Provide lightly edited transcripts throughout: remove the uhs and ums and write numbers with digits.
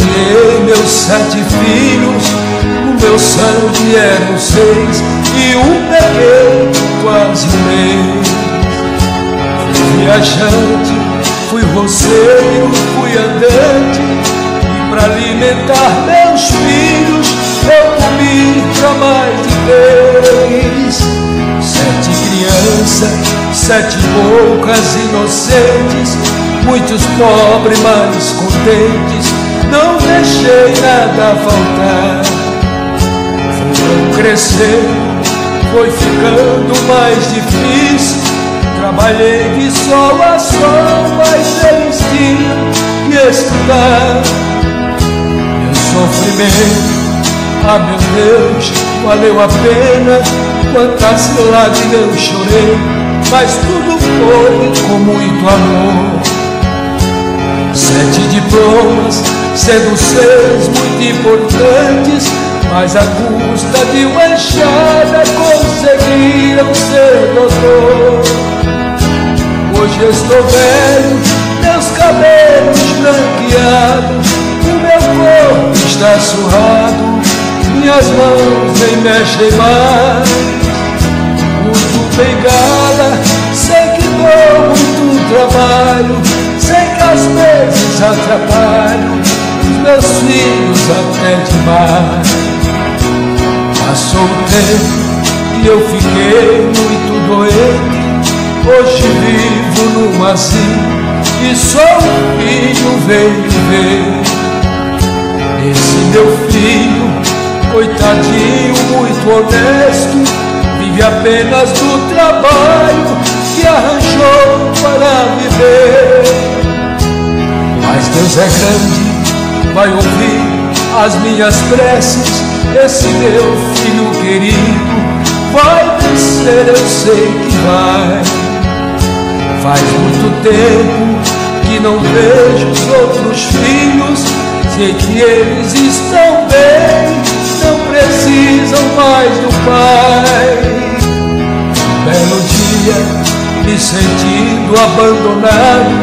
odiei meus 7 filhos, o meu sangue eram 6 e um peguei quase um mês. Fui viajante, fui roceiro, fui andante, e pra alimentar meus filhos eu comi pra mais de 3. 7 crianças, 7 bocas inocentes, muitos pobres mas contentes, não deixei nada faltar. Foram crescendo, foi ficando mais difícil, trabalhei de sol a sol, mas eles tinham que estudar. Meu sofrimento, ah meu Deus, valeu a pena, quantas lágrimas eu chorei, mas tudo foi com muito amor. 7 diplomas, sendo 6 muito importantes, mas à custa de uma enxada conseguiram ser doutor. Hoje eu estou velho, meus cabelos branqueados, o meu corpo está surrado, minhas mãos nem mexem mais. Uso bengala, sei que dou muito trabalho, sei que às vezes atrapalho os meus filhos até demais. Passou o tempo e eu fiquei muito doente, hoje vivo num asilo e só um filho veio ver. Esse meu filho, coitadinho, muito honesto, vive apenas do trabalho que arranjou para viver. Mas Deus é grande, vai ouvir as minhas preces, esse meu filho querido vai vencer, eu sei que vai. Faz muito tempo que não vejo os outros filhos, sei que eles estão bem, não precisam mais do pai. Um belo dia, me sentindo abandonado,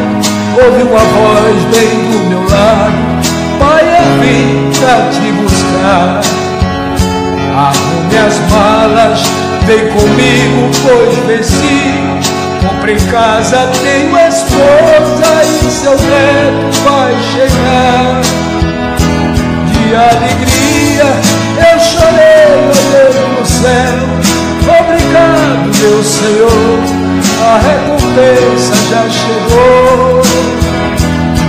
ouvi uma voz bem do meu lado: pai, eu vim pra te buscar. Arrume as malas, vem comigo, pois venci. Comprei casa, tenho esposa e seu neto vai chegar. De alegria eu chorei olhando no céu. Obrigado, meu Senhor, a recompensa já chegou.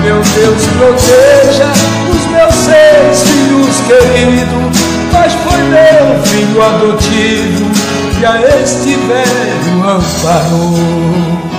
Meu Deus, proteja os meus 6 filhos queridos, mas foi meu filho adotivo que a este velho amparou.